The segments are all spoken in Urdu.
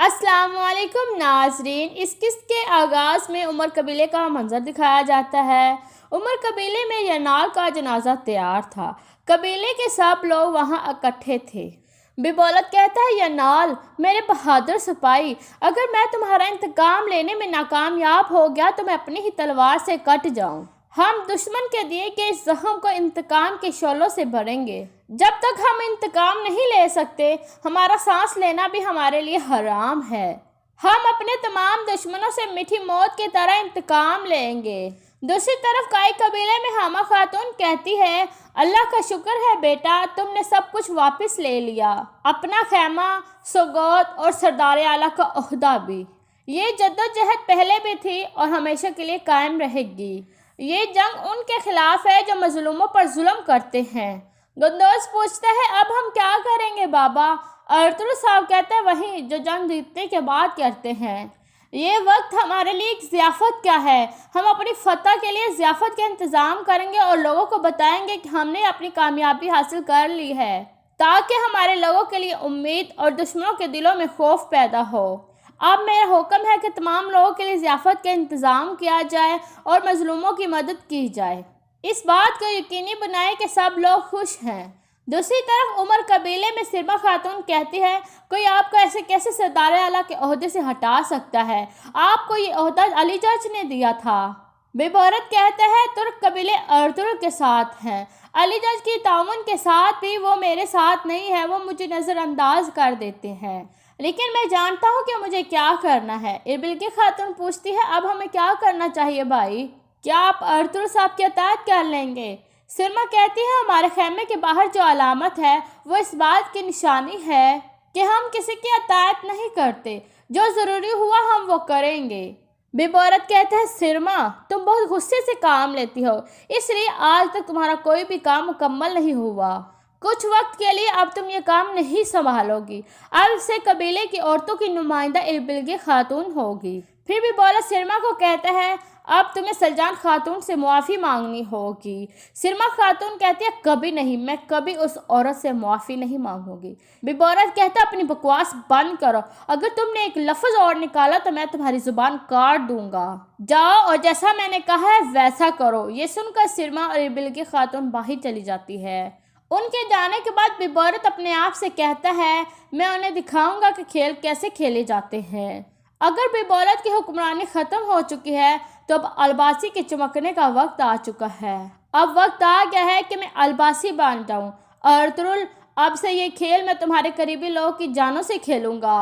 السلام علیکم ناظرین، اس قسط کے آغاز میں عمر قبیلے کا منظر دکھایا جاتا ہے۔ عمر قبیلے میں ینال کا جنازہ تیار تھا۔ قبیلے کے سب لوگ وہاں اکٹھے تھے۔ ببولت کہتا ہے، ینال میرے بہادر سپاہی، اگر میں تمہارا انتقام لینے میں ناکامیاب ہو گیا تو میں اپنی ہی تلوار سے کٹ جاؤں۔ ہم دشمن کے دیے کہ اس زخم کو انتقام کے شعلوں سے بھریں گے۔ جب تک ہم انتقام نہیں لے سکتے، ہمارا سانس لینا بھی ہمارے لیے حرام ہے۔ ہم اپنے تمام دشمنوں سے میٹھی موت کی طرح انتقام لیں گے۔ دوسری طرف کائی قبیلے میں حامہ خاتون کہتی ہے، اللہ کا شکر ہے بیٹا، تم نے سب کچھ واپس لے لیا، اپنا خیمہ، سوگوت اور سردار اعلیٰ کا عہدہ بھی۔ یہ جدوجہد پہلے بھی تھی اور ہمیشہ کے لیے قائم رہے گی۔ یہ جنگ ان کے خلاف ہے جو مظلوموں پر ظلم کرتے ہیں۔ گندوز پوچھتا ہے، اب ہم کیا کریں گے بابا؟ ارطغرل صاحب کہتا ہے، وہی جو جنگ جیتنے کے بعد کرتے ہیں۔ یہ وقت ہمارے لیے ایک ضیافت کیا ہے؟ ہم اپنی فتح کے لیے ضیافت کا انتظام کریں گے اور لوگوں کو بتائیں گے کہ ہم نے اپنی کامیابی حاصل کر لی ہے، تاکہ ہمارے لوگوں کے لیے امید اور دشمنوں کے دلوں میں خوف پیدا ہو۔ اب میرا حکم ہے کہ تمام لوگوں کے لیے ضیافت کا انتظام کیا جائے اور مظلوموں کی مدد کی جائے۔ اس بات کو یقینی بنائیں کہ سب لوگ خوش ہیں۔ دوسری طرف عمر قبیلے میں سرما خاتون کہتی ہے، کوئی آپ کو ایسے کیسے سردار اعلیٰ کے عہدے سے ہٹا سکتا ہے؟ آپ کو یہ عہدہ علی جج نے دیا تھا۔ ببورت کہتا ہے، ترک قبیلے ارطغرل کے ساتھ ہیں، علی جج کی تعاون کے ساتھ بھی وہ میرے ساتھ نہیں ہے، وہ مجھے نظر انداز کر دیتے ہیں، لیکن میں جانتا ہوں کہ مجھے کیا کرنا ہے۔ اربلگی خاتون پوچھتی ہے، اب ہمیں کیا کرنا چاہیے بھائی؟ کیا آپ ارطغرل صاحب کی اطاعت کر لیں گے؟ سرما کہتی ہے، ہمارے خیمے کے باہر جو علامت ہے وہ اس بات کی نشانی ہے کہ ہم کسی کی اطاعت نہیں کرتے، جو ضروری ہوا ہم وہ کریں گے۔ ببورت کہتا ہے، سرما تم بہت غصے سے کام لیتی ہو، اس لیے آج تک تمہارا کوئی بھی کام مکمل نہیں ہوا۔ کچھ وقت کے لیے اب تم یہ کام نہیں سنبھالو گی، اب سے قبیلے کی عورتوں کی نمائندہ اربلگی خاتون ہوگی۔ پھر ببولت سرما کو کہتا ہے، اب تمہیں سلجان خاتون سے معافی مانگنی ہوگی۔ سرما خاتون کہتی ہے، کبھی نہیں، میں کبھی اس عورت سے معافی نہیں مانگوں گی۔ ببورت کہتا ہے، اپنی بکواس بند کرو، اگر تم نے ایک لفظ اور نکالا تو میں تمہاری زبان کاٹ دوں گا۔ جاؤ اور جیسا میں نے کہا ہے ویسا کرو۔ یہ سن کر سرما اور اربلگی خاتون باہر چلی جاتی ہے۔ ان کے جانے کے بعد ببورت اپنے آپ سے کہتا ہے، میں انہیں دکھاؤں گا کہ کھیل کیسے کھیلے جاتے ہیں۔ اگر ببولت کی حکمرانی ختم ہو چکی ہے تو اب الباسی کے چمکنے کا وقت آ چکا ہے۔ اب وقت آ گیا ہے کہ میں الباسی بن جاؤں۔ ارطغرل، اب سے یہ کھیل میں تمہارے قریبی لوگوں کی جانوں سے کھیلوں گا۔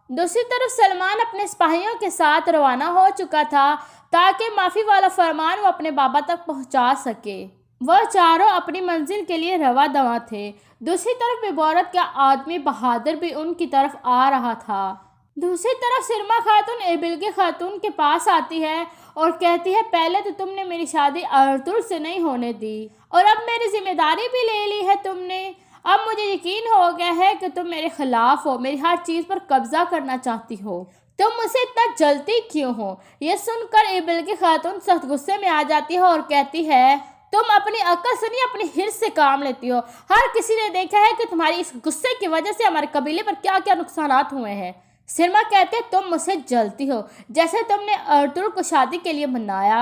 دوسری طرف سلمان اپنے سپاہیوں کے ساتھ روانہ ہو چکا تھا تاکہ معافی والا فرمان وہ اپنے بابا تک پہنچا سکے۔ وہ چاروں اپنی منزل کے لیے رواں دواں تھے۔ دوسری طرف ببورت کا آدمی بہادر بھی ان کی طرف آ رہا تھا۔ دوسری طرف سرما خاتون اربلگی خاتون کے پاس آتی ہے اور کہتی ہے، پہلے تو تم نے میری شادی ارطغرل سے نہیں ہونے دی اور اب میری ذمہ داری بھی لے لی ہے تم نے۔ اب مجھے یقین ہو گیا ہے کہ تم میرے خلاف ہو، میری ہر چیز پر قبضہ کرنا چاہتی ہو۔ تم مجھ سے اتنا جلتی کیوں ہو؟ یہ سن کر اربلگی خاتون سخت غصے میں آ جاتی ہے اور کہتی ہے، تم اپنی عقل سے نہیں اپنی حرص سے کام لیتی ہو۔ ہر کسی نے دیکھا ہے کہ تمہاری اس غصے کی وجہ سے ہمارے قبیلے پر کیا کیا نقصانات ہوئے ہیں۔ سرما کہتے ہیں، تم مجھ سے جلتی ہو، جیسے تم نے ارطغرل کو شادی کے لیے منایا،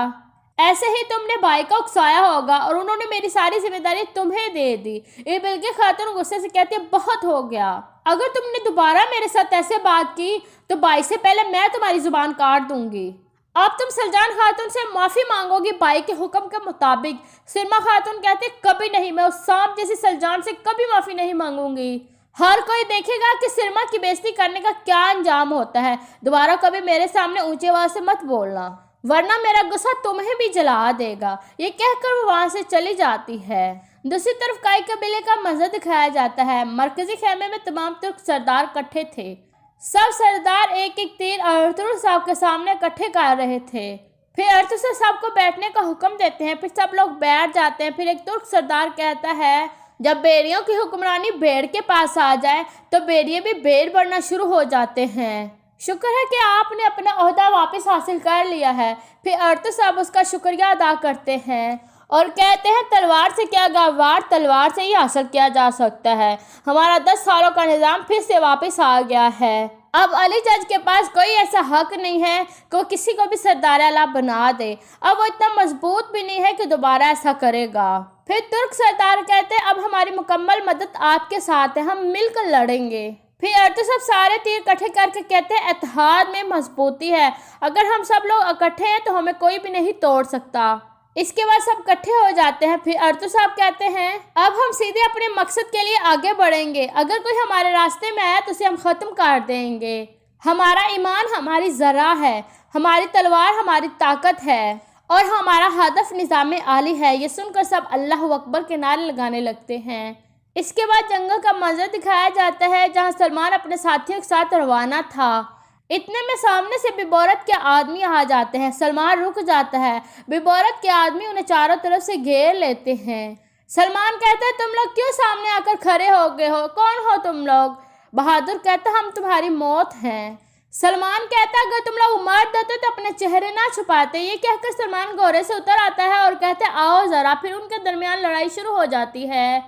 ایسے ہی تم نے بھائی کو اکسایا ہوگا اور انہوں نے میری ساری ذمہ داری تمہیں دے دی۔ اربلگی خاتون غصے سے کہتی ہے، بہت ہو گیا، اگر تم نے دوبارہ میرے ساتھ ایسے بات کی تو بھائی سے پہلے میں تمہاری زبان کاٹ دوں گی۔ اب تم سلجان خاتون سے معافی مانگو گی بھائی کے حکم کے مطابق۔ سرما خاتون کہتے ہیں، کبھی نہیں، میں اس سانپ جیسی سلجان سے کبھی معافی نہیں مانگوں گی۔ ہر کوئی دیکھے گا کہ سرما کی بے عزتی کرنے کا کیا انجام ہوتا ہے۔ دوبارہ کبھی میرے سامنے اونچی آواز سے مت بولنا، ورنہ میرا غصہ تمہیں بھی جلا دے گا۔ یہ کہہ کر وہ وہاں سے چلی جاتی ہے۔ دوسری طرف کائی قبیلے کا منظر دکھایا جاتا ہے۔ مرکزی خیمے میں تمام ترک سردار اکٹھے تھے۔ سب سردار ایک ایک تیر ارطغرل صاحب کے سامنے اکٹھے کر رہے تھے۔ پھر ارطغرل صاحب کو بیٹھنے کا حکم دیتے ہیں، پھر سب لوگ بیٹھ جاتے ہیں۔ پھر ایک ترک سردار کہتا ہے، جب بیریوں کی حکمرانی بھیڑ کے پاس آ جائے تو بیریے بھی بھیڑ بڑھنا شروع ہو جاتے ہیں۔ شکر ہے کہ آپ نے اپنا عہدہ واپس حاصل کر لیا ہے۔ پھر ارطغرل صاحب اس کا شکریہ ادا کرتے ہیں اور کہتے ہیں، تلوار سے کیا گوار تلوار سے ہی حاصل کیا جا سکتا ہے۔ ہمارا 10 سالوں کا نظام پھر سے واپس آ گیا ہے۔ اب علی جج کے پاس کوئی ایسا حق نہیں ہے کہ وہ کسی کو بھی سردار اعلیٰ بنا دے۔ اب وہ اتنا مضبوط بھی نہیں ہے کہ دوبارہ ایسا کرے گا۔ پھر ترک سردار کہتے ہیں اب ہماری مکمل مدد آپ کے ساتھ ہے، ہم مل کر لڑیں گے۔ پھر ارطغرل سارے تیر اکٹھے کر کے کہتے ہیں اتحاد میں مضبوطی ہے، اگر ہم سب لوگ اکٹھے ہیں تو ہمیں کوئی بھی نہیں توڑ سکتا۔ اس کے بعد سب اکٹھے ہو جاتے ہیں۔ پھر ارطغرل صاحب کہتے ہیں اب ہم سیدھے اپنے مقصد کے لیے آگے بڑھیں گے، اگر کوئی ہمارے راستے میں آیا تو اسے ہم ختم کر دیں گے۔ ہمارا ایمان ہماری ذرہ ہے، ہماری تلوار ہماری طاقت ہے اور ہمارا ہدف نظام عالی ہے۔ یہ سن کر سب اللہ اکبر کے نعرے لگانے لگتے ہیں۔ اس کے بعد جنگل کا منظر دکھایا جاتا ہے جہاں سلمان اپنے ساتھیوں کے ساتھ روانہ تھا۔ اتنے میں سامنے سے ببارت کے آدمی آ جاتے ہیں۔ سلمان رک جاتا ہے۔ ببارت کے آدمی انہیں چاروں طرف سے گھیر لیتے ہیں۔ سلمان کہتا ہے تم لوگ کیوں سامنے آ کر کھڑے ہو گئے ہو؟ کون ہو تم لوگ؟ بہادر کہتا ہے ہم تمہاری موت ہیں۔ سلمان کہتا ہے اگر تم لوگ مرد ہوتے تو اپنے چہرے نہ چھپاتے۔ یہ کہہ کر سلمان گھوڑے سے اتر آتا ہے اور کہتا ہے آؤ ذرا۔ پھر ان کے درمیان لڑائی شروع ہو جاتی ہے۔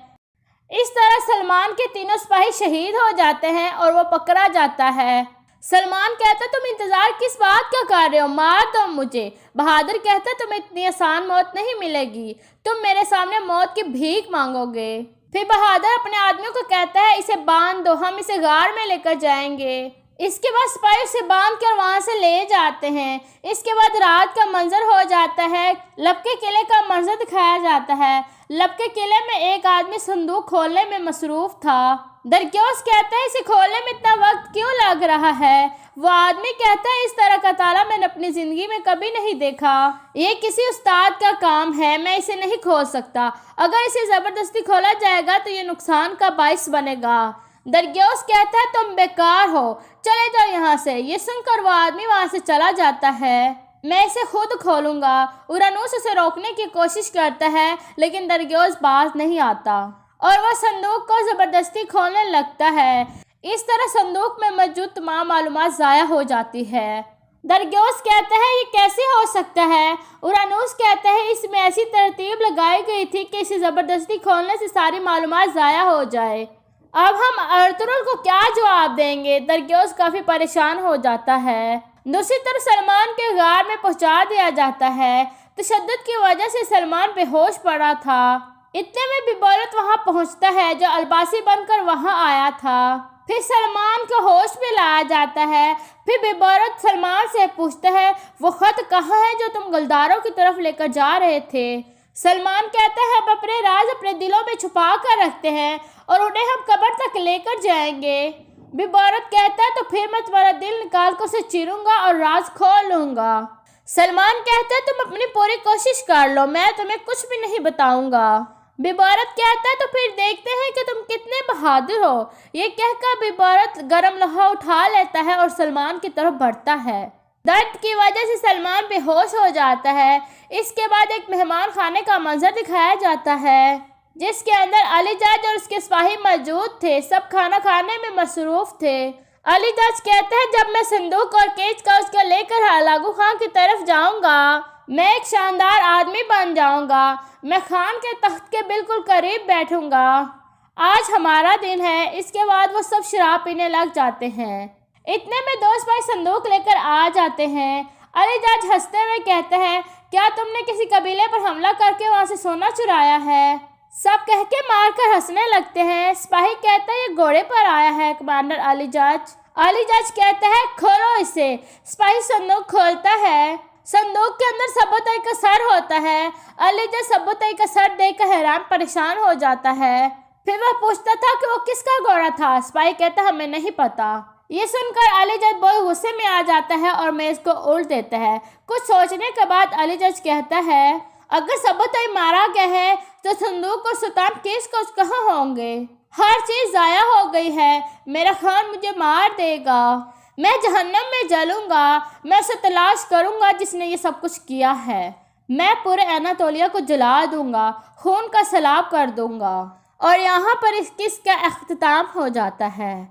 اس طرح سلمان کے تینوں سپاہی شہید ہو جاتے ہیں اور وہ پکڑا جاتا ہے۔ سلمان کہتا ہے تم انتظار کس بات کا کر رہے ہو؟ مار دو مجھے۔ بہادر کہتا ہے تمہیں اتنی آسان موت نہیں ملے گی، تم میرے سامنے موت کی بھیک مانگو گے۔ پھر بہادر اپنے آدمیوں کو کہتا ہے اسے باندھ دو، ہم اسے غار میں لے کر جائیں گے۔ اس کے بعد سپاہی اسے باندھ کر وہاں سے لے جاتے ہیں۔ اس کے بعد رات کا منظر ہو جاتا ہے۔ لب کے قلعے کا منظر دکھایا جاتا ہے۔ لب کے قلعے میں ایک آدمی صندوق کھولنے میں مصروف تھا۔ درگیوس کہتا ہے اسے کھولنے میں اتنا وقت کیوں لگ رہا ہے؟ وہ آدمی کہتا ہے اس طرح کا تالا میں نے اپنی زندگی میں کبھی نہیں دیکھا۔ یہ کسی استاد کا کام ہے، میں اسے نہیں کھول سکتا۔ اگر اسے زبردستی کھولا جائے گا تو یہ نقصان کا باعث بنے گا۔ درگیوس کہتا ہے تم بیکار ہو، چلے جاؤ یہاں سے۔ یہ سن کر وہ آدمی وہاں سے چلا جاتا ہے۔ میں اسے خود کھولوں گا۔ اورانوس اسے روکنے کی کوشش کرتا ہے لیکن درگیوس باز نہیں آتا اور وہ صندوق کو زبردستی کھولنے لگتا ہے۔ اس طرح صندوق میں موجود تمام معلومات ضائع ہو جاتی ہے۔ درگیوس کہتا ہے یہ کیسے ہو سکتا ہے؟ اورانوس کہتا ہے اس میں ایسی ترتیب لگائی گئی تھی کہ اسے زبردستی کھولنے سے ساری معلومات ضائع ہو جائے۔ اب ہم ارطغرل کو کیا جواب دیں گے؟ درگیوس کافی پریشان ہو جاتا ہے۔ دوسری طرف سلمان کے غار میں پہنچا دیا جاتا ہے۔ تشدد کی وجہ سے سلمان بے ہوش پڑا تھا۔ اتنے میں ببارت وہاں پہنچتا ہے جو الباسی بن کر وہاں آیا تھا۔ پھر سلمان کو ہوش میں لایا جاتا ہے۔ پھر ببارت سلمان سے پوچھتا ہے وہ خط کہاں ہے جو تم گلداروں کی طرف لے کر جا رہے تھے؟ سلمان کہتا ہے ہم اپنے راز اپنے دلوں میں چھپا کر رکھتے ہیں اور انہیں ہم قبر تک لے کر جائیں گے۔ ببارت کہتا ہے تو پھر میں تمہارا دل نکال کر اسے چیروں گا اور راز کھول لوں گا۔ سلمان کہتا ہے تم اپنی پوری کوشش کر لو، میں تمہیں کچھ بھی نہیں بتاؤں گا۔ ببارت کہتا ہے تو پھر دیکھتے ہیں کہ تم کتنے بہادر ہو۔ یہ کہہ کر ببارت گرم لوہا اٹھا لیتا ہے اور سلمان کی طرف بڑھتا ہے۔ درد کی وجہ سے سلمان بے ہوش ہو جاتا ہے۔ اس کے بعد ایک مہمان خانے کا منظر دکھایا جاتا ہے جس کے اندر علی جج اور اس کے سپاہی موجود تھے۔ سب کھانا کھانے میں مصروف تھے۔ علی جج کہتا ہے جب میں صندوق اور کیچ کا اس کو لے کر ہلاکو خان کی طرف جاؤں گا میں ایک شاندار آدمی بن جاؤں گا، میں خان کے تخت کے بالکل قریب بیٹھوں گا۔ آج ہمارا دن ہے۔ اس کے بعد وہ سب شراب پینے لگ جاتے ہیں۔ اتنے میں دو سپاہی صندوق لے کر آ جاتے ہیں۔ علی جج ہنستے ہوئے کہتے ہیں کیا تم نے کسی قبیلے پر حملہ کر کے وہاں سے سونا چرایا ہے؟ سب کہہ کے مار کر ہنسنے لگتے ہیں۔ سپاہی کہتا ہے یہ گھوڑے پر آیا ہے کمانڈر علی جج۔ علی جج کہتا ہے کھولو اسے۔ سپاہی صندوق کھولتا ہے۔ صندوق کے اندر سبوتائی کا سر ہوتا ہے۔ علی جج سبوتائی کا سر دیکھ کر حیران پریشان ہو جاتا ہے۔ پھر وہ پوچھتا تھا کہ وہ کس کا گھوڑا تھا؟ سپاہی کہتا ہمیں نہیں پتا۔ یہ سن کر علی جج بہت غصے میں آ جاتا ہے اور میز کو الٹ دیتا ہے۔ کچھ سوچنے کے بعد علی جج کہتا ہے اگر سبوتائی مارا گیا ہے تو صندوق اور سلطان کیس کوچ کہاں ہوں گے؟ ہر چیز ضائع ہو گئی ہے۔ میرا خان مجھے مار دے گا، میں جہنم میں جلوں گا۔ میں اسے تلاش کروں گا جس نے یہ سب کچھ کیا ہے۔ میں پورے اناتولیہ کو جلا دوں گا، خون کا سیلاب کر دوں گا۔ اور یہاں پر اس قصے کا اختتام ہو جاتا ہے۔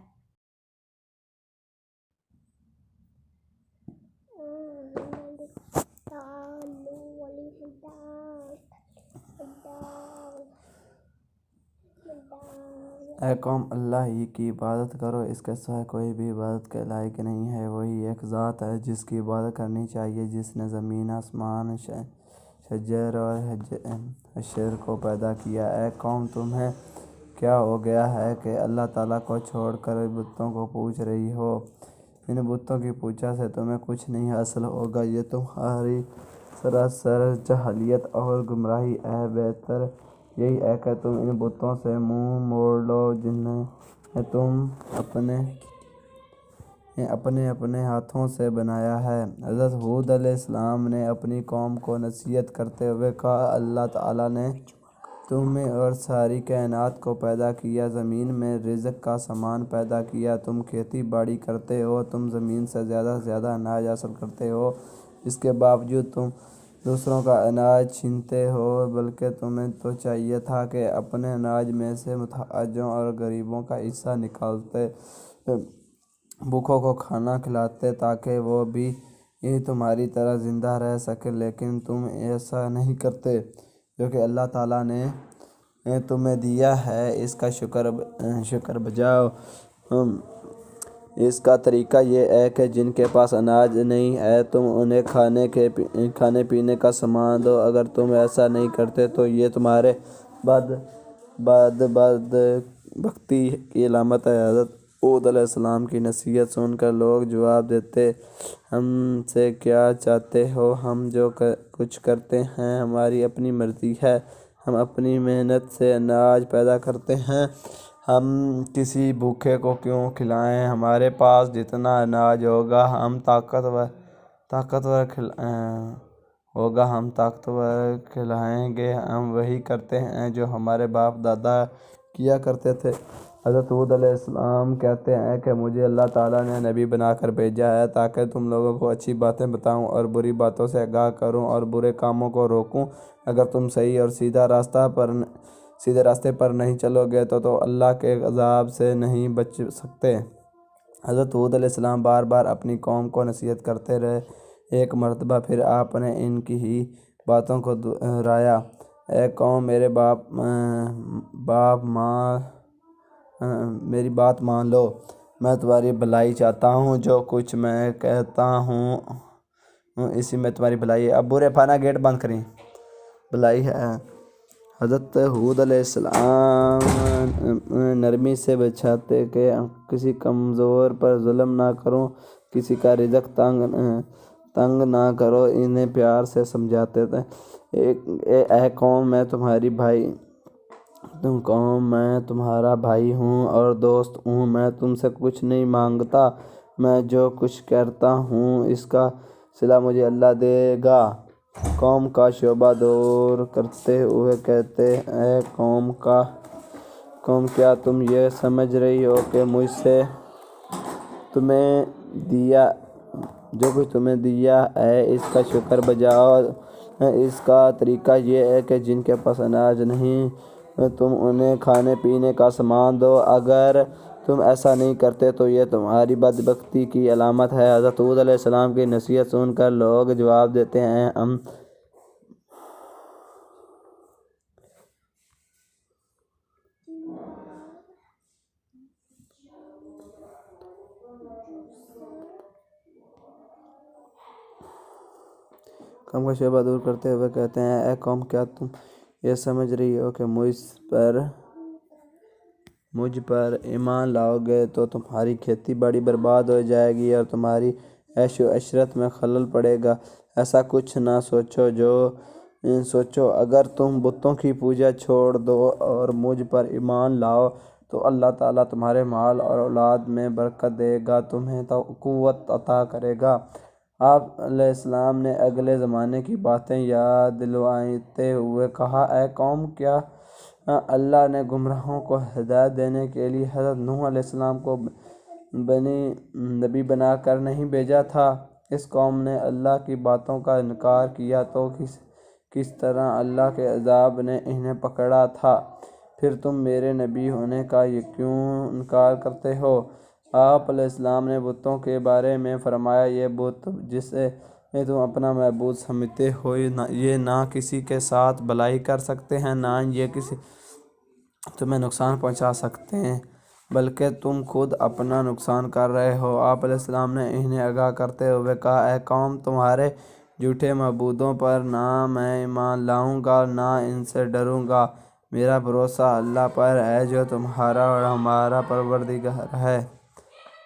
اے قوم، اللہ ہی کی عبادت کرو، اس کے سوا کوئی بھی عبادت کے لائق نہیں ہے۔ وہی ایک ذات ہے جس کی عبادت کرنی چاہیے، جس نے زمین، آسمان، شجر اور حشر کو پیدا کیا۔ اے قوم، تمہیں کیا ہو گیا ہے کہ اللہ تعالیٰ کو چھوڑ کر بتوں کو پوج رہی ہو؟ ان بتوں کی پوجا سے تمہیں کچھ نہیں حاصل ہوگا، یہ تمہاری سراسر جہالت اور گمراہی ہے۔ بہتر یہی ہے کہ تم ان بتوں سے منہ موڑ لو جنہیں تم اپنے ہاتھوں سے بنایا ہے۔ حضرت ہود علیہ السلام نے اپنی قوم کو نصیحت کرتے ہوئے کہا، اللہ تعالیٰ نے تمہیں اور ساری کائنات کو پیدا کیا، زمین میں رزق کا سامان پیدا کیا، تم کھیتی باڑی کرتے ہو، تم زمین سے زیادہ اناج حاصل کرتے ہو، اس کے باوجود تم دوسروں کا اناج چھینتے ہو، بلکہ تمہیں تو چاہیے تھا کہ اپنے اناج میں سے محتاجوں اور غریبوں کا حصہ نکالتے، بھوکوں کو کھانا کھلاتے تاکہ وہ بھی تمہاری طرح زندہ رہ سکیں، لیکن تم ایسا نہیں کرتے۔ جو کہ اللہ تعالیٰ نے تمہیں دیا ہے اس کا شکر بجاؤ۔ اس کا طریقہ یہ ہے کہ جن کے پاس اناج نہیں ہے تم انہیں کھانے پینے کا سامان دو۔ اگر تم ایسا نہیں کرتے تو یہ تمہارے بدبختی کی علامت ہے۔ حضرت ہود علیہ السلام کی نصیحت سن کر لوگ جواب دیتے، ہم سے کیا چاہتے ہو؟ ہم جو کچھ کرتے ہیں ہماری اپنی مرضی ہے، ہم اپنی محنت سے اناج پیدا کرتے ہیں، ہم کسی بھوکے کو کیوں کھلائیں؟ ہمارے پاس جتنا اناج ہوگا ہم طاقتور کھلائیں گے۔ ہم وہی کرتے ہیں جو ہمارے باپ دادا کیا کرتے تھے۔ حضرت ہود علیہ السلام کہتے ہیں کہ مجھے اللہ تعالیٰ نے نبی بنا کر بھیجا ہے تاکہ تم لوگوں کو اچھی باتیں بتاؤں اور بری باتوں سے آگاہ کروں اور برے کاموں کو روکوں۔ اگر تم صحیح اور سیدھے راستے پر نہیں چلو گے تو اللہ کے عذاب سے نہیں بچ سکتے۔ حضرت ہود علیہ السلام بار بار اپنی قوم کو نصیحت کرتے رہے۔ ایک مرتبہ پھر آپ نے ان کی ہی باتوں کو دہرایا، اے قوم، میری بات مان لو، میں تمہاری بھلائی چاہتا ہوں، جو کچھ میں کہتا ہوں اسی میں تمہاری بھلائی ہے۔ اب برے پانا گیٹ بند کریں، بھلائی ہے۔ حضرت ہود علیہ السلام نرمی سے بچاتے کہ کسی کمزور پر ظلم نہ کرو، کسی کا رزق تنگ نہ کرو، انہیں پیار سے سمجھاتے تھے، اے قوم، میں تمہارا بھائی ہوں اور دوست ہوں، میں تم سے کچھ نہیں مانگتا، میں جو کچھ کرتا ہوں اس کا صلہ مجھے اللہ دے گا۔ قوم کا شبہ دور کرتے ہوئے کہتے، اے قوم، کیا تم یہ سمجھ رہی ہو کہ مجھ سے جو کچھ تمہیں دیا ہے اس کا شکر بجاؤ؟ اس کا طریقہ یہ ہے کہ جن کے پاس اناج نہیں تم انہیں کھانے پینے کا سامان دو۔ اگر تم ایسا نہیں کرتے تو یہ تمہاری بدبختی کی علامت ہے۔ حضرت ہود علیہ السلام کی نصیحت سن کر لوگ جواب دیتے ہیں، ہم قوم کا شبہ دور کرتے ہوئے کہتے ہیں، اے قوم، کیا تم یہ سمجھ رہی ہو کہ مجھ پر ایمان لاؤ گے تو تمہاری کھیتی باڑی برباد ہو جائے گی اور تمہاری عیش و عشرت میں خلل پڑے گا؟ ایسا کچھ نہ سوچو، اگر تم بتوں کی پوجا چھوڑ دو اور مجھ پر ایمان لاؤ تو اللہ تعالیٰ تمہارے مال اور اولاد میں برکت دے گا، تمہیں قوت عطا کرے گا۔ آپ علیہ السلام نے اگلے زمانے کی باتیں یاد دلواتے ہوئے کہا، اے قوم، کیا اللہ نے گمراہوں کو ہدایت دینے کے لیے حضرت نوح علیہ السلام کو نبی بنا کر نہیں بھیجا تھا؟ اس قوم نے اللہ کی باتوں کا انکار کیا تو کس طرح اللہ کے عذاب نے انہیں پکڑا تھا؟ پھر تم میرے نبی ہونے کا کیوں انکار کرتے ہو؟ آپ علیہ السلام نے بتوں کے بارے میں فرمایا، یہ بت جسے تم اپنا معبود سمجھتے ہو، یہ نہ کسی کے ساتھ بھلائی کر سکتے ہیں، نہ یہ تمہیں نقصان پہنچا سکتے ہیں بلکہ تم خود اپنا نقصان کر رہے ہو۔ آپ علیہ السلام نے انہیں آگاہ کرتے ہوئے کہا، اے قوم، تمہارے جھوٹے معبودوں پر نہ میں ایمان لاؤں گا نہ ان سے ڈروں گا۔ میرا بھروسہ اللہ پر ہے جو تمہارا اور ہمارا پروردگار ہے۔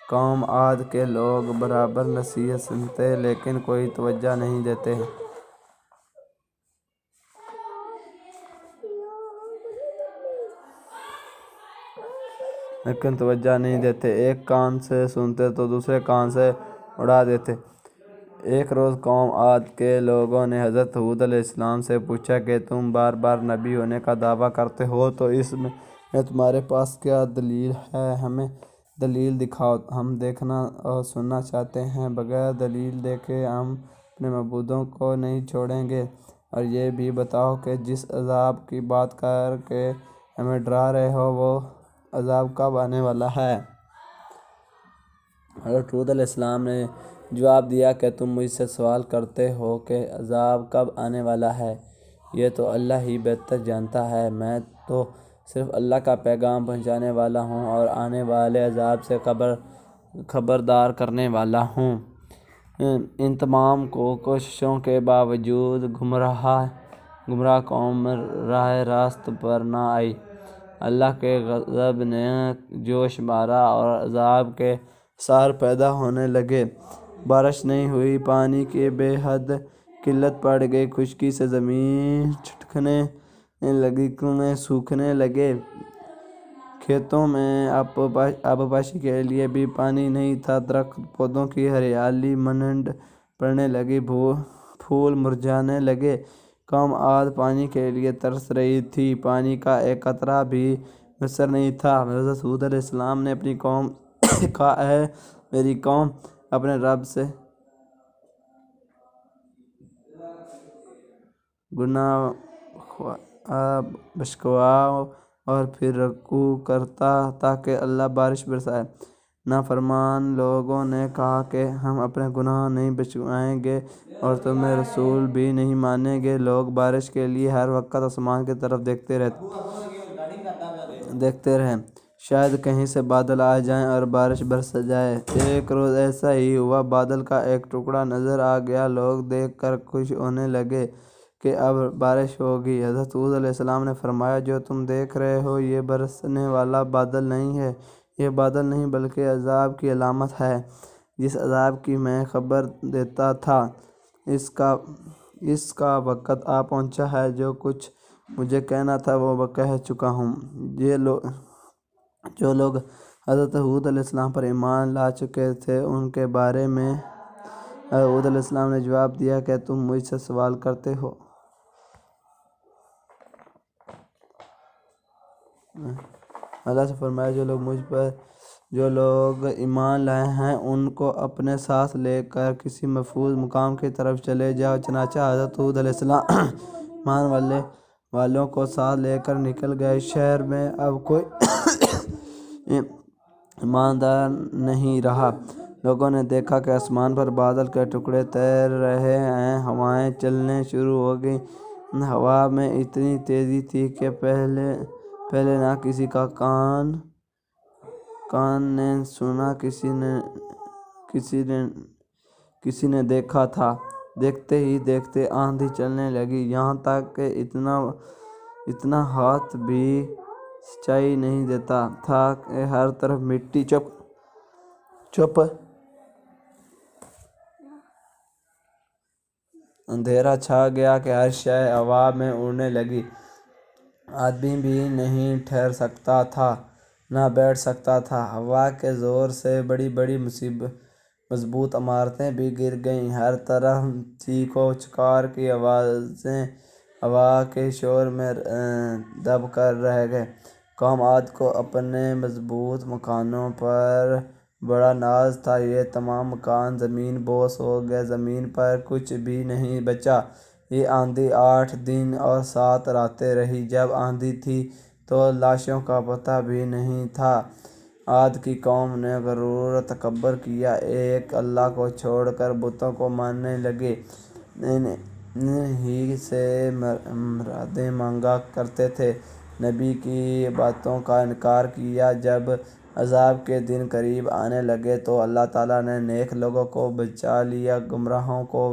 قوم عاد کے لوگ برابر نصیحت سنتے لیکن کوئی توجہ نہیں دیتے۔ ایک کان سے سنتے تو دوسرے کان سے اڑا دیتے۔ ایک روز قوم عاد کے لوگوں نے حضرت ہود علیہ السلام سے پوچھا کہ تم بار بار نبی ہونے کا دعویٰ کرتے ہو تو اس میں تمہارے پاس کیا دلیل ہے؟ ہمیں دلیل دکھاؤ، ہم دیکھنا اور سننا چاہتے ہیں۔ بغیر دلیل دیکھے ہم اپنے معبودوں کو نہیں چھوڑیں گے۔ اور یہ بھی بتاؤ کہ جس عذاب کی بات کر کے ہمیں ڈرا رہے ہو وہ عذاب کب آنے والا ہے؟ حضرت ہود علیہ السلام نے جواب دیا کہ تم مجھ سے سوال کرتے ہو کہ عذاب کب آنے والا ہے، یہ تو اللہ ہی بہتر جانتا ہے۔ میں تو صرف اللہ کا پیغام پہنچانے والا ہوں اور آنے والے عذاب سے خبردار کرنے والا ہوں۔ ان تمام کوششوں کے باوجود گمراہ قوم راہ راست پر نہ آئی۔ اللہ کے غضب نے جوش مارا اور عذاب کے آثار پیدا ہونے لگے۔ بارش نہیں ہوئی، پانی کی بے حد قلت پڑ گئی، خشکی سے زمین چھٹکنے لگی، کنویں سوکھنے لگے، کھیتوں میں آبپاشی کے لیے بھی پانی نہیں تھا، درخت پودوں کی ہریالی منڈ پڑنے لگی، پھول مرجھانے لگے۔ قوم عاد پانی کے لیے ترس رہی تھی، پانی کا ایک قطرہ بھی میسر نہیں تھا۔ حضرت ہود علیہ السلام نے اپنی قوم سے کہا، اے میری قوم، اپنے رب سے گناہ بخشواؤ اور پھر رجوع کرتا تاکہ اللہ بارش برسائے۔ نافرمان لوگوں نے کہا کہ ہم اپنے گناہ نہیں بخشوائیں گے اور تمہیں رسول بھی نہیں مانیں گے۔ لوگ بارش کے لیے ہر وقت آسمان کی طرف دیکھتے رہے، شاید کہیں سے بادل آ جائیں اور بارش برس جائے۔ ایک روز ایسا ہی ہوا، بادل کا ایک ٹکڑا نظر آ گیا، لوگ دیکھ کر خوش ہونے لگے کہ اب بارش ہوگی۔ حضرت ہود علیہ السلام نے فرمایا، جو تم دیکھ رہے ہو یہ برسنے والا بادل نہیں ہے، یہ بادل نہیں بلکہ عذاب کی علامت ہے، جس عذاب کی میں خبر دیتا تھا، اس کا وقت آ پہنچا ہے۔ جو کچھ مجھے کہنا تھا وہ کہہ چکا ہوں۔ جو لوگ حضرت ہود علیہ السلام پر ایمان لا چکے تھے ان کے بارے میں حضرت ہود علیہ السلام نے جواب دیا کہ تم مجھ سے سوال کرتے ہو۔ اللہ سے فرمایا، جو لوگ ایمان لائے ہیں ان کو اپنے ساتھ لے کر کسی محفوظ مقام کی طرف چلے جاؤ۔ چنانچہ حضرت ہود علیہ السلام ایمان والوں کو ساتھ لے کر نکل گئے۔ شہر میں اب کوئی ایماندار نہیں رہا۔ لوگوں نے دیکھا کہ آسمان پر بادل کے ٹکڑے تیر رہے ہیں، ہوائیں چلنے شروع ہو گئیں۔ ہوا میں اتنی تیزی تھی کہ پہلے نہ کسی کا کان نے سنا، کسی نے دیکھا تھا۔ دیکھتے ہی دیکھتے آندھی چلنے لگی، یہاں تک کہ اتنا ہاتھ بھی سچائی نہیں دیتا تھا کہ ہر طرف مٹی چپ اندھیرا چھا گیا کہ ہر شے ہوا میں اڑنے لگی۔ آدمی بھی نہیں ٹھہر سکتا تھا، نہ بیٹھ سکتا تھا۔ ہوا کے زور سے بڑی بڑی مضبوط عمارتیں بھی گر گئیں۔ ہر طرف چیخ و چہار کی آوازیں ہوا کے شور میں دب کر رہ گئیں۔ قوم عاد کو اپنے مضبوط مکانوں پر بڑا ناز تھا، یہ تمام مکان زمین بوس ہو گئے، زمین پر کچھ بھی نہیں بچا۔ یہ آندھی 8 دن اور 7 راتیں رہی۔ جب آندھی تھی تو لاشوں کا پتہ بھی نہیں تھا۔ عاد کی قوم نے غرور و تکبر کیا، ایک اللہ کو چھوڑ کر بتوں کو ماننے لگے، انہی سے مرادیں مانگا کرتے تھے۔ نبی کی باتوں کا انکار کیا۔ جب عذاب کے دن قریب آنے لگے تو اللہ تعالیٰ نے نیک لوگوں کو بچا لیا، گمراہوں کو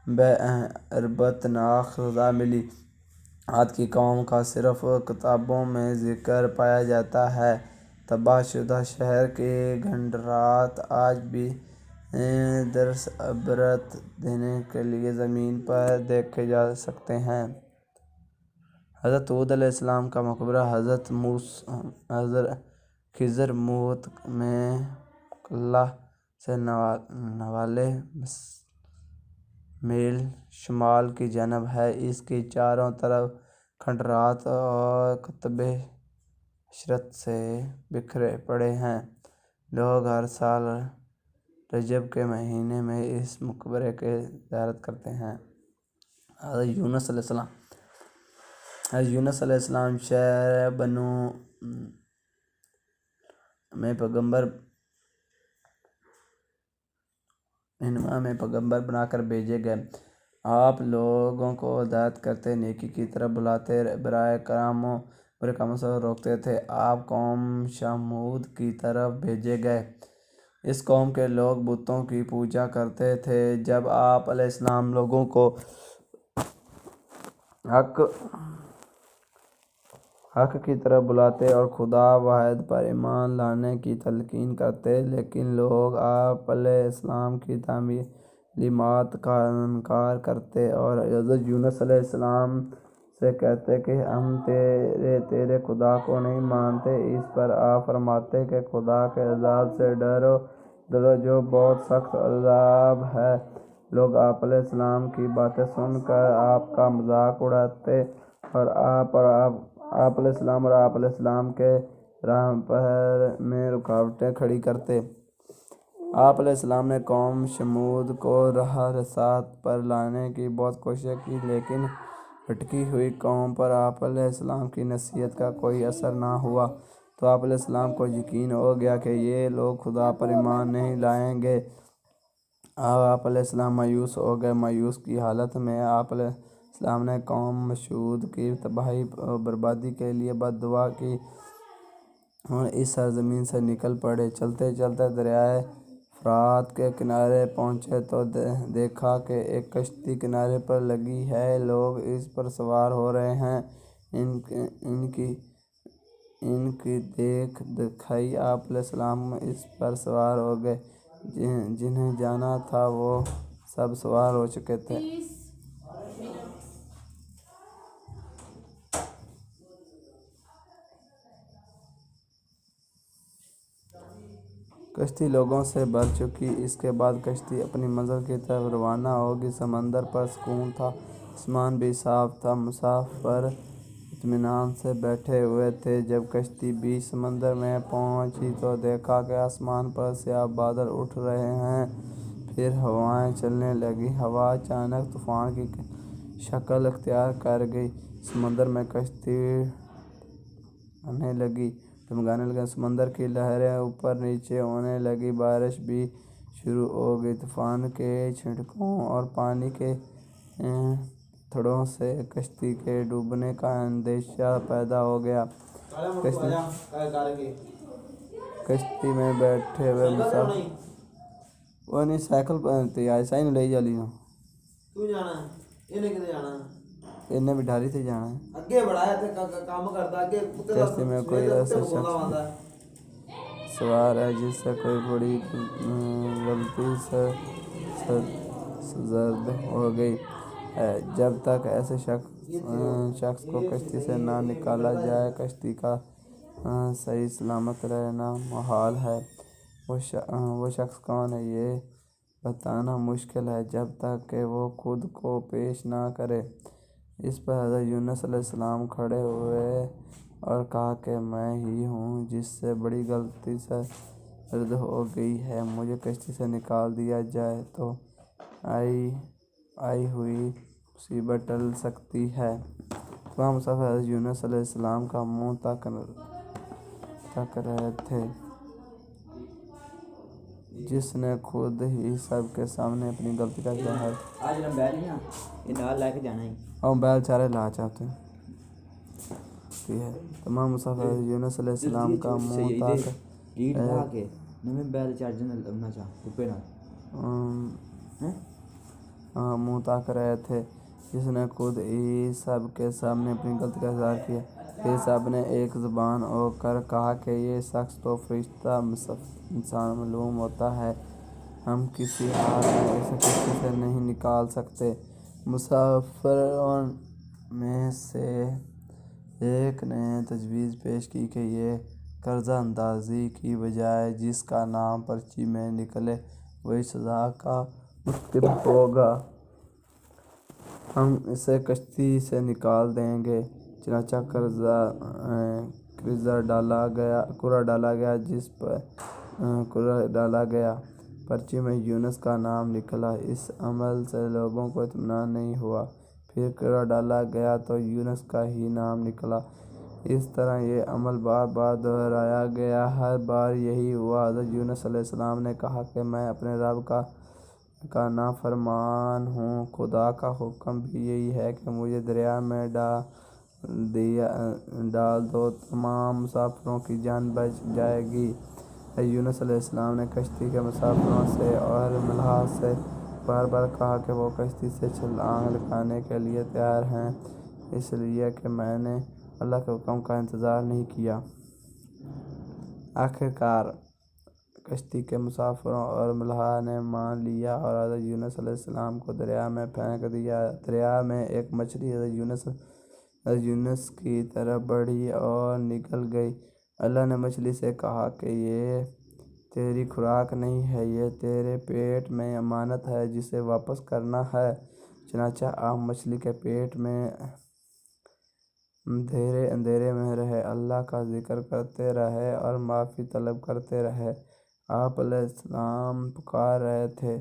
بے عبرتناک سزا ملی۔ عاد کی قوم کا صرف کتابوں میں ذکر پایا جاتا ہے۔ تباہ شدہ شہر کے کھنڈرات آج بھی درس عبرت دینے کے لیے زمین پر دیکھے جا سکتے ہیں۔ حضرت ہود علیہ السلام کا مقبرہ حضرت خضر موت میں قلعہ سے نوالے میل شمال کی جانب ہے۔ اس کی چاروں طرف کھنڈرات اور کتبے عشرت سے بکھرے پڑے ہیں۔ لوگ ہر سال رجب کے مہینے میں اس مقبرے کی زیارت کرتے ہیں۔ حضرت یونس علیہ السلام شہر بنو نینوے میں پیغمبر بنا کر بھیجے گئے۔ آپ لوگوں کو ہدایت کرتے، نیکی کی طرف بلاتے، برے کاموں سے روکتے تھے۔ آپ قوم شمود کی طرف بھیجے گئے۔ اس قوم کے لوگ بتوں کی پوجا کرتے تھے۔ جب آپ علیہ السلام لوگوں کو حق کی طرف بلاتے اور خدا واحد پر ایمان لانے کی تلقین کرتے، لیکن لوگ آپ علیہ السلام کی تعلیمات کا انکار کرتے اور حضرت یونس علیہ السلام سے کہتے کہ ہم تیرے خدا کو نہیں مانتے۔ اس پر آپ فرماتے کہ خدا کے عذاب سے ڈرو جو بہت سخت عذاب ہے۔ لوگ آپ علیہ السلام کی باتیں سن کر آپ کا مذاق اڑاتے اور آپ علیہ السلام کے راہ میں رکاوٹیں کھڑی کرتے۔ آپ علیہ السلام نے قوم شمود کو راہ رسالت پر لانے کی بہت کوششیں کی، لیکن بھٹکی ہوئی قوم پر آپ علیہ السلام کی نصیحت کا کوئی اثر نہ ہوا۔ تو آپ علیہ السلام کو یقین ہو گیا کہ یہ لوگ خدا پر ایمان نہیں لائیں گے۔ آپ علیہ السلام مایوس ہو گئے۔ مایوس کی حالت میں آپ علیہ السلام نے قوم شمود کی تباہی و بربادی کے لیے بد دعا کی اور اس سرزمین سے نکل پڑے۔ چلتے چلتے دریائے فرات کے کنارے پہنچے تو دیکھا کہ ایک کشتی کنارے پر لگی ہے، لوگ اس پر سوار ہو رہے ہیں۔ ان کی دیکھ دکھائی آپ علیہ السلام اس پر سوار ہو گئے۔ جنہیں جانا تھا وہ سب سوار ہو چکے تھے۔ کشتی لوگوں سے بھر چکی۔ اس کے بعد کشتی اپنی منزل کی طرف روانہ ہوگی۔ سمندر پر سکون تھا، آسمان بھی صاف تھا، مسافر اطمینان سے بیٹھے ہوئے تھے۔ جب کشتی بیچ سمندر میں پہنچی تو دیکھا کہ آسمان پر سیاہ بادل اٹھ رہے ہیں، پھر ہوائیں چلنے لگیں۔ ہوا اچانک طوفان کی شکل اختیار کر گئی۔ سمندر میں کشتی ڈگمگانے لگی، سمندر کی لہریں اوپر نیچے ہونے لگیں، بارش بھی شروع ہو گئی۔ طوفان کے جھٹکوں اور پانی کے تھڑوں سے کشتی کے ڈوبنے کا اندیشہ پیدا ہو گیا۔ کشتی میں بیٹھے ہوئے مسافر انہیں بٹھاری تھے جانا ہے۔ کشتی میں کوئی ایسا شخص سوار ہے جس سے کوئی بڑی غلطی سے سرزد ہو گئی ہے۔ جب تک ایسے شخص کو کشتی سے نہ نکالا جائے کشتی کا صحیح سلامت رہنا محال ہے۔ وہ شخص کون ہے یہ بتانا مشکل ہے جب تک کہ وہ خود کو پیش نہ کرے۔ اس پر حضرت یونس علیہ السلام کھڑے ہوئے اور کہا کہ میں ہی ہوں جس سے بڑی غلطی سرزد ہو گئی ہے، مجھے کشتی سے نکال دیا جائے تو آئی ہوئی مصیبت ٹل سکتی ہے۔ تمام مسافر حضرت یونس علیہ السلام کا منہ تک رہے تھے، جس نے خود ہی سب کے سامنے اپنی غلطی کا اظہار بیل چارے لا چاہتے ہوتی ہے۔ تمام مسافر یونس علیہ السلام کا منہ تاک رہے تھے، جس نے خود ہی سب کے سامنے اپنی غلطی کا اظہار کیا۔ پھر سب نے ایک زبان ہو کر کہا کہ یہ شخص تو فرشتہ انسان معلوم ہوتا ہے، ہم کسی حال میں اسے کشتی سے نہیں نکال سکتے۔ مسافروں میں سے ایک نے تجویز پیش کی کہ یہ قرضہ اندازی کی بجائے جس کا نام پرچی میں نکلے وہی سزا کا مستحق ہوگا، ہم اسے کشتی سے نکال دیں گے۔ چنانچہ کرہ ڈالا گیا، پرچی میں یونس کا نام نکلا۔ اس عمل سے لوگوں کو اطمینان نہیں ہوا، پھر کرہ ڈالا گیا تو یونس کا ہی نام نکلا۔ اس طرح یہ عمل بار بار دہرایا گیا، ہر بار یہی ہوا۔ حضرت یونس علیہ السلام نے کہا کہ میں اپنے رب کا نافرمان ہوں، خدا کا حکم بھی یہی ہے کہ مجھے دریا میں ڈال دو، تمام مسافروں کی جان بچ جائے گی۔ یونس علیہ السلام نے کشتی کے مسافروں سے اور ملاح سے بار بار کہا کہ وہ کشتی سے چھلانگ لگانے کے لیے تیار ہیں، اس لیے کہ میں نے اللہ کے حکم کا انتظار نہیں کیا۔ آخرکار کشتی کے مسافروں اور ملاح نے مان لیا اور حضرت یونس علیہ السلام کو دریا میں پھینک دیا۔ دریا میں ایک مچھلی حضرت یونس کی طرف بڑھی اور نگل گئی۔ اللہ نے مچھلی سے کہا کہ یہ تیری خوراک نہیں ہے، یہ تیرے پیٹ میں امانت ہے جسے واپس کرنا ہے۔ چنانچہ آپ مچھلی کے پیٹ میں اندھیرے میں رہے، اللہ کا ذکر کرتے رہے اور معافی طلب کرتے رہے۔ آپ علیہ السلام پکار رہے تھے،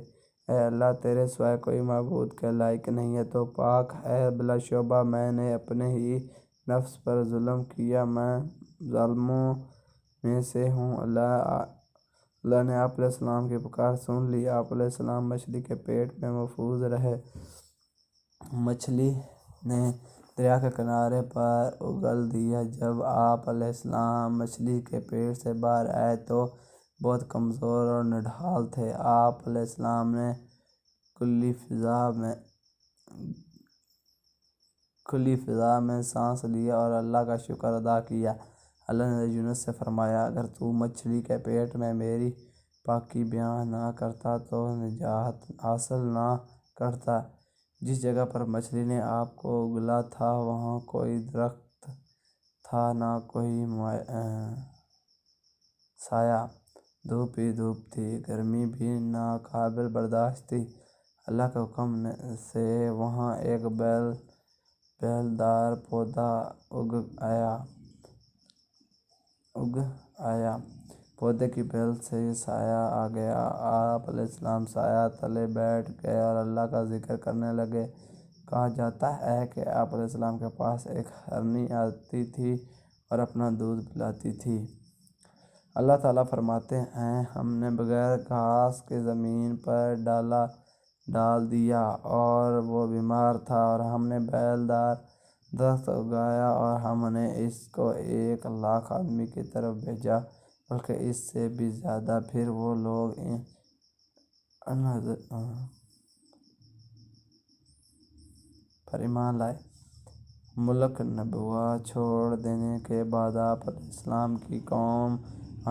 اے اللہ، تیرے سوائے کوئی معبود کے لائق نہیں ہے، تو پاک ہے۔ بلا شبہ میں نے اپنے ہی نفس پر ظلم کیا، میں ظالموں میں سے ہوں۔ اللہ نے آپ علیہ السلام کی پکار سن لی، آپ علیہ السلام مچھلی کے پیٹ میں محفوظ رہے۔ مچھلی نے دریا کے کنارے پر اگل دیا۔ جب آپ علیہ السلام مچھلی کے پیٹ سے باہر آئے تو بہت کمزور اور نڈھال تھے۔ آپ علیہ السلام نے کھلی فضا میں سانس لیا اور اللہ کا شکر ادا کیا۔ اللہ نے حضرت یونس سے فرمایا، اگر تو مچھلی کے پیٹ میں میری پاکی بیان نہ کرتا تو نجات حاصل نہ کرتا۔ جس جگہ پر مچھلی نے آپ کو اگلا تھا وہاں کوئی درخت تھا، نہ کوئی سایہ، دھوپ ہی دھوپ تھی، گرمی بھی ناقابل برداشت تھی۔ اللہ کے حکم سے وہاں ایک بیل دار پودا اگ آیا، پودے کی بیل سے سایہ آ گیا۔ آپ علیہ السلام سایہ تلے بیٹھ گئے اور اللہ کا ذکر کرنے لگے۔ کہا جاتا ہے کہ آپ علیہ السلام کے پاس ایک ہرنی آتی تھی اور اپنا دودھ پلاتی تھی۔ اللہ تعالیٰ فرماتے ہیں، ہم نے بغیر گھاس کے زمین پر ڈال دیا اور وہ بیمار تھا، اور ہم نے بیل دار درخت اگایا اور ہم نے اس کو 1,00,000 آدمی کی طرف بھیجا، بلکہ اس سے بھی زیادہ۔ پھر وہ لوگ پر ایمان لائے۔ ملک نبوہ چھوڑ دینے کے بعد آپ علیہ السلام کی قوم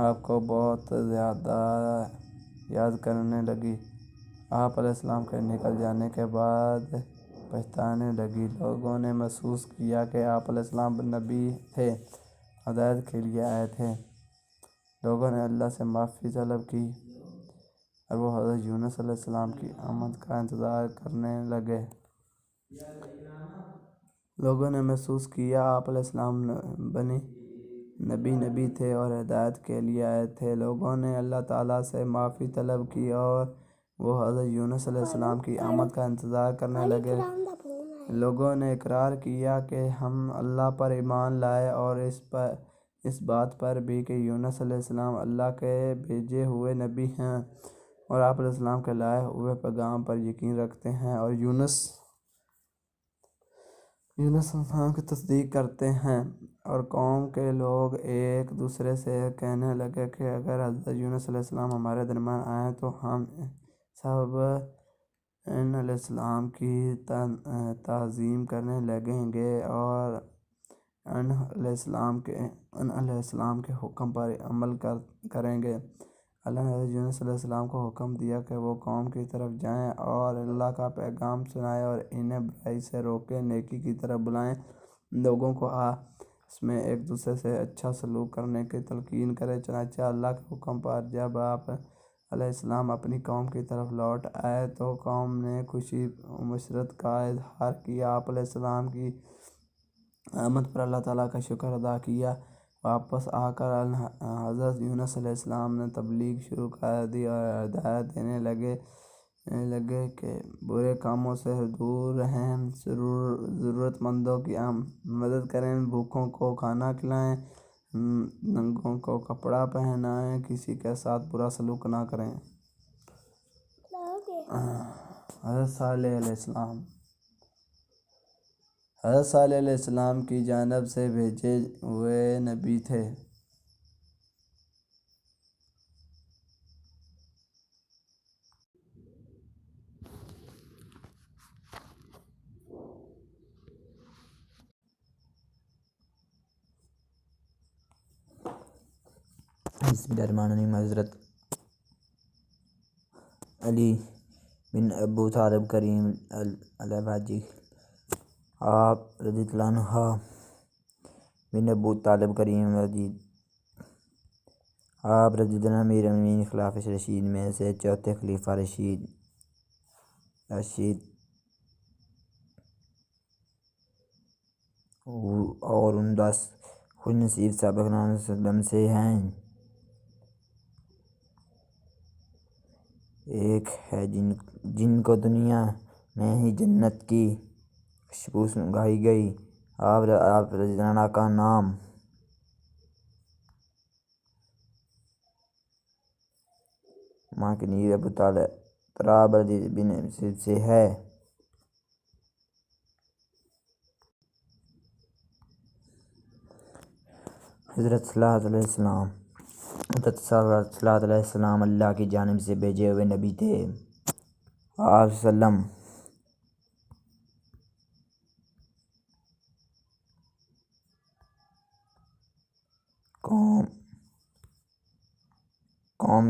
آپ کو بہت زیادہ یاد کرنے لگی۔ آپ علیہ السلام کے نکل جانے کے بعد پچھتانے لگی۔ لوگوں نے محسوس کیا کہ آپ علیہ السلام نبی تھے، ہدایت کے لیے آئے تھے۔ لوگوں نے اللہ سے معافی طلب کی اور وہ حضرت یونس علیہ السلام کی آمد کا انتظار کرنے لگے۔ لوگوں نے محسوس کیا آپ علیہ السلام نبی تھے اور ہدایت کے لیے آئے تھے۔ لوگوں نے اللہ تعالیٰ سے معافی طلب کی اور وہ حضرت یونس علیہ السلام کی آمد کا انتظار کرنے لگے۔ لوگوں نے اقرار کیا کہ ہم اللہ پر ایمان لائے اور اس بات پر بھی کہ یونس علیہ السلام اللہ کے بھیجے ہوئے نبی ہیں اور آپ علیہ السلام کے لائے ہوئے پیغام پر یقین رکھتے ہیں اور یونس علیہ السلام کی تصدیق کرتے ہیں۔ اور قوم کے لوگ ایک دوسرے سے کہنے لگے کہ اگر حضرت یونس علیہ السلام ہمارے درمیان آئیں تو ہم سب ان علیہ السلام کی تعظیم کرنے لگیں گے اور ان علیہ السلام کے حکم پر عمل کریں گے۔ اللہ نے حضرت یونس علیہ السلام کو حکم دیا کہ وہ قوم کی طرف جائیں اور اللہ کا پیغام سنائیں اور انہیں برائی سے روکیں، نیکی کی طرف بلائیں، لوگوں کو آپس میں ایک دوسرے سے اچھا سلوک کرنے کی تلقین کریں۔ چنانچہ اللہ کے حکم پر جب آپ علیہ السلام اپنی قوم کی طرف لوٹ آئے تو قوم نے خوشی و مسرت کا اظہار کیا۔ آپ علیہ السلام کی آمد پر اللہ تعالیٰ کا شکر ادا کیا۔ واپس آ کر حضرت یونس علیہ السلام نے تبلیغ شروع کر دی اور ہدایت دینے لگے کہ برے کاموں سے دور رہیں، ضرورت مندوں کی مدد کریں، بھوکوں کو کھانا کھلائیں، ننگوں کو کپڑا پہنائیں، کسی کے ساتھ برا سلوک نہ کریں۔ حضرت صالح علیہ السلام کی جانب سے بھیجے ہوئے نبی تھے۔ بسم اللہ الرحمن الرحیم۔ حضرت علی بن ابو طالب کریم علیہ باجی آپ رضی اللہ عنہ بن ابو طالب کریم آپ رضی اللہ عنہ امیر المومنین خلافہ رشید میں سے چوتھے خلیفہ رشید اور ان 10 خوش نصیب صحابہ کرام صلی اللہ علیہ وسلم سے ہیں۔ ایک ہے جن کو دنیا میں ہی جنت کی خوشبو سنگھائی گئی۔ آپ رضی اللہ عنہ کا نام ماں کے نیر ابو طراب بن مسعود سے ہے۔ حضرت صالح علیہ السلام اللہ کی جانب سے بھیجے ہوئے نبی تھے۔ آپ وسلم قوم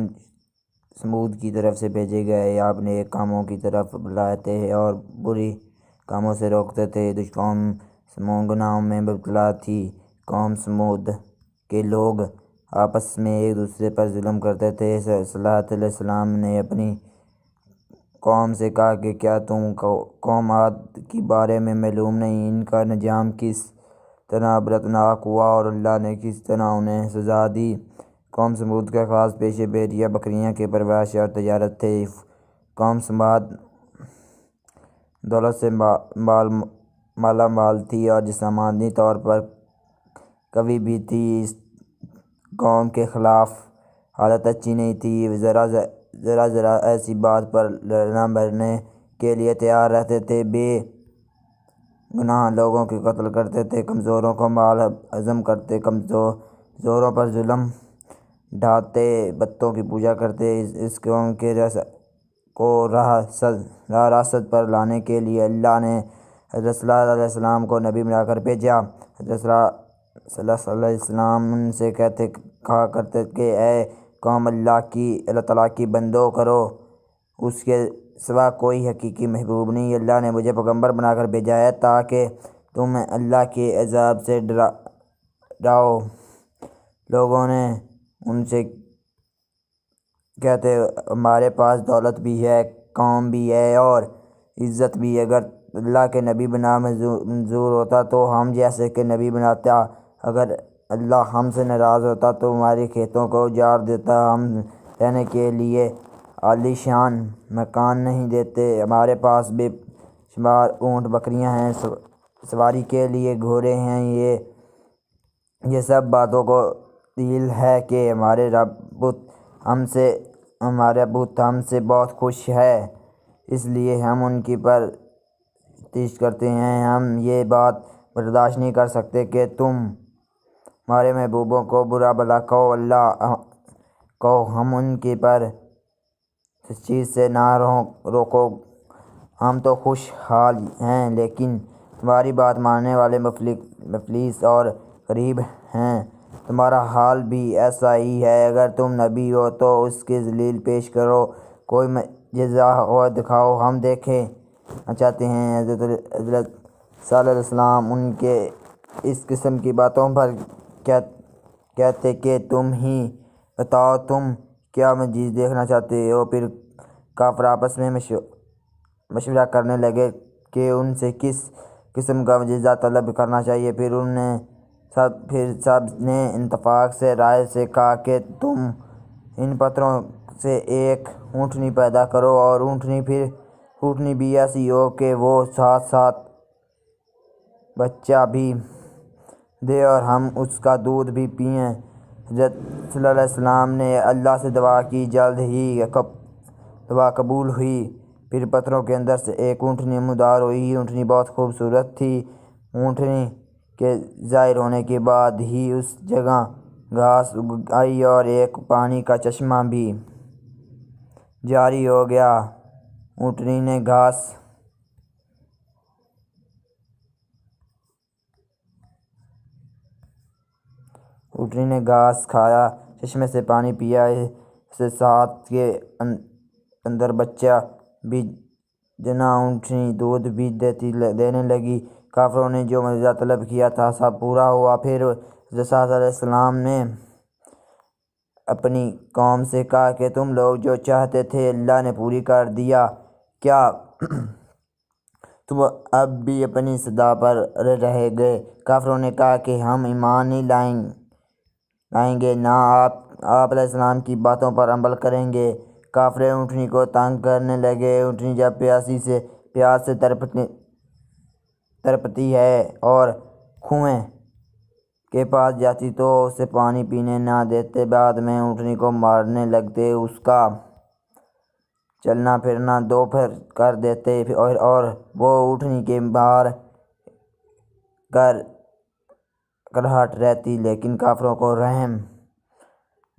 سمود کی طرف سے بھیجے گئے۔ آپ نیک کاموں کی طرف بلاتے اور بری کاموں سے روکتے تھے۔ قوم سمود گناہوں میں مبتلا تھی۔ قوم سمود کے لوگ آپس میں ایک دوسرے پر ظلم کرتے تھے۔ صالح علیہ السلام نے اپنی قوم سے کہا کہ کیا تم قوم عاد کے بارے میں معلوم نہیں؟ ان کا انجام کس طرح عبرتناک ہوا اور اللہ نے کس طرح انہیں سزا دی۔ قوم سمود کا خاص پیشے بھیڑیا بکریاں کی پرورش اور تجارت تھے۔ قوم سمود دولت سے مالا مال تھی اور جسمانی طور پر قوی بھی تھی۔ اس قوم کے خلاف حالت اچھی نہیں تھی۔ ذرا ایسی بات پر لڑنا مرنے کے لیے تیار رہتے تھے، بے گناہ لوگوں کی قتل کرتے تھے، کمزوروں کو مال ہضم کرتے، کمزوروں پر ظلم ڈھاتے، بتوں کی پوجا کرتے۔ اس قوم کو راہ راست پر لانے کے لیے اللہ نے حضرت صالح علیہ السلام کو نبی بنا کر بھیجا۔ حضرت صالح علیہ السلام ان سے کہا کرتے کہ اے قوم، اللہ تعالیٰ کی بندوں کرو، اس کے سوا کوئی حقیقی محبوب نہیں۔ اللہ نے مجھے پیغمبر بنا کر بھیجا ہے تاکہ تم اللہ کے عذاب سے ڈراؤ۔ لوگوں نے ان سے کہتے ہمارے پاس دولت بھی ہے، قوم بھی ہے اور عزت بھی، اگر اللہ کے نبی بنا منظور ہوتا تو ہم جیسے کہ نبی بناتا، اگر اللہ ہم سے ناراض ہوتا تو ہمارے کھیتوں کو اجاڑ دیتا، ہم رہنے کے لیے عالی شان مکان نہیں دیتے، ہمارے پاس بے شمار اونٹ بکریاں ہیں، سواری کے لیے گھوڑے ہیں۔ یہ سب باتوں کو دلیل ہے کہ ہمارا بت ہم سے بہت خوش ہے، اس لیے ہم ان کی پرستش کرتے ہیں۔ ہم یہ بات برداشت نہیں کر سکتے کہ تم ہمارے محبوبوں کو برا بھلا کہو، اللہ کہو، ہم ان کے پر اس چیز سے نہ روکو، ہم تو خوش حال ہیں، لیکن تمہاری بات ماننے والے مفلس اور غریب ہیں۔ تمہارا حال بھی ایسا ہی ہے۔ اگر تم نبی ہو تو اس کی دلیل پیش کرو، کوئی معجزہ ہو دکھاؤ، ہم دیکھنا چاہتے ہیں۔ حضرت صلی اللہ علیہ وسلم ان کے اس قسم کی باتوں پر کہتے کہ تم ہی بتاؤ، تم کیا معجزہ دیکھنا چاہتے ہو؟ پھر کافر آپس میں مشورہ کرنے لگے کہ ان سے کس قسم کا معجزہ طلب کرنا چاہیے۔ پھر سب نے اتفاق سے رائے سے کہا کہ تم ان پتھروں سے ایک اونٹنی پیدا کرو، اور اونٹنی بھی ایسی ہو کہ وہ ساتھ ساتھ بچہ بھی دے اور ہم اس کا دودھ بھی پئیں۔ حضرت صلی اللہ علیہ وسلم نے اللہ سے دعا کی، جلد ہی دعا قبول ہوئی۔ پھر پتھروں کے اندر سے ایک اونٹنی نمودار ہوئی۔ اونٹنی بہت خوبصورت تھی۔ اونٹنی کے ظاہر ہونے کے بعد ہی اس جگہ گھاس اگ آئی اور ایک پانی کا چشمہ بھی جاری ہو گیا۔ اونٹنی نے گھاس کھایا، چشمے سے پانی پیا، اس سے ساتھ کے اندر بچہ بھی جنا، اونٹنی دودھ بھی دینے لگی۔ کافروں نے جو معجزہ طلب کیا تھا سب پورا ہوا۔ پھر حضرت صلی اللہ علیہ وسلم نے اپنی قوم سے کہا کہ تم لوگ جو چاہتے تھے اللہ نے پوری کر دیا، کیا تم اب بھی اپنی صدا پر رہ گئے؟ کافروں نے کہا کہ ہم ایمان نہیں لائیں گے، نہ آپ علیہ السلام کی باتوں پر عمل کریں گے۔ کافر اونٹنی کو تنگ کرنے لگے۔ اونٹنی جب پیاس سے تڑپتی ہے اور کنویں کے پاس جاتی تو اسے پانی پینے نہ دیتے، بعد میں اونٹنی کو مارنے لگتے، اس کا چلنا پھرنا دوپہر کر دیتے اور وہ اونٹنی کے باہر کراہٹ رہتی، لیکن کافروں کو رحم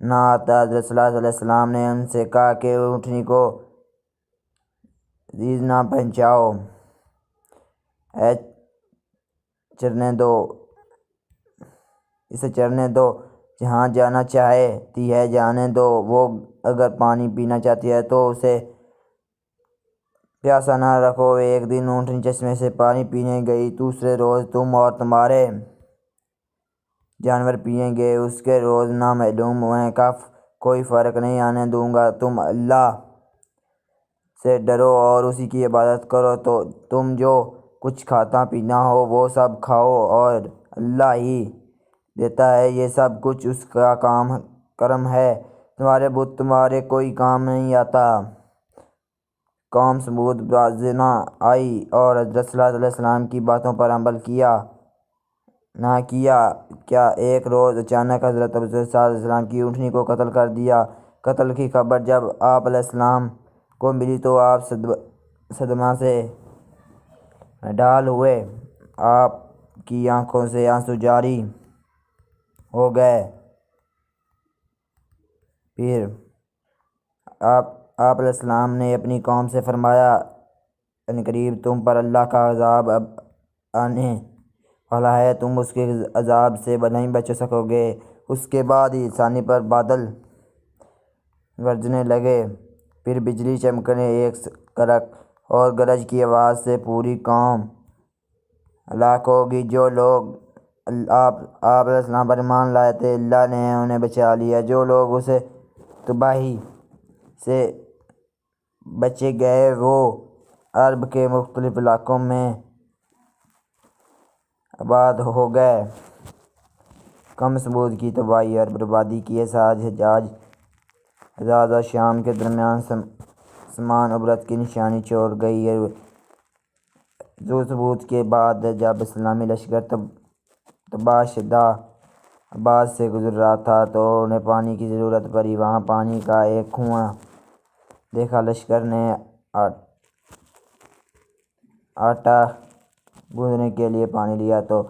نہ آتا۔ حضرت صلی اللہ علیہ وسلم نے ان سے کہا کہ اونٹنی کو تکلیف نہ پہنچاؤ، اسے چرنے دو، جہاں جانا چاہتی ہے جانے دو، وہ اگر پانی پینا چاہتی ہے تو اسے پیاسا نہ رکھو۔ ایک دن اونٹنی چشمے سے پانی پینے گئی، دوسرے روز تم اور تمہارے جانور پئیں گے، اس کے روز نہ معلوم میں کوئی فرق نہیں آنے دوں گا۔ تم اللہ سے ڈرو اور اسی کی عبادت کرو، تو تم جو کچھ کھانا پینا ہو وہ سب کھاؤ، اور اللہ ہی دیتا ہے، یہ سب کچھ اس کا کرم ہے، تمہارے بت تمہارے کوئی کام نہیں آتا۔ قوم سمود باز نہ آئی اور حضرت صلی اللہ علیہ وسلم کی باتوں پر عمل نہ کیا۔ کیا ایک روز اچانک حضرت صلی اللہ علیہ وسلم کی اونٹنی کو قتل کر دیا۔ قتل کی خبر جب آپ علیہ السلام کو ملی تو آپ صدمہ سے ڈھال ہوئے، آپ کی آنکھوں سے آنسو جاری ہو گئے۔ پھر آپ علیہ السلام نے اپنی قوم سے فرمایا، عنقریب تم پر اللہ کا عذاب اب آنے والا ہے، تم اس کے عذاب سے نہیں بچ سکو گے۔ اس کے بعد ہی ثانی پر بادل گرجنے لگے، پھر بجلی چمکنے، ایک کڑک اور گرج کی آواز سے پوری قوم ہلاک ہوگی۔ جو لوگ آپ علیہ السلام پر ایمان لائے تھے اللہ نے انہیں بچا لیا، جو لوگ اسے تباہی سے بچ گئے وہ عرب کے مختلف علاقوں میں آباد ہو گئے۔ قوم ثمود کی تباہی اور بربادی کی حجاز اور شام کے درمیان سمان عبرت کی نشانی چھوڑ گئی۔ ثمود کے بعد جب اسلامی لشکر تباہ شدہ آباد سے گزر رہا تھا تو انہیں پانی کی ضرورت پڑی۔ وہاں پانی کا ایک کنواں دیکھا، لشکر نے آٹا گوندھنے کے لیے پانی لیا تو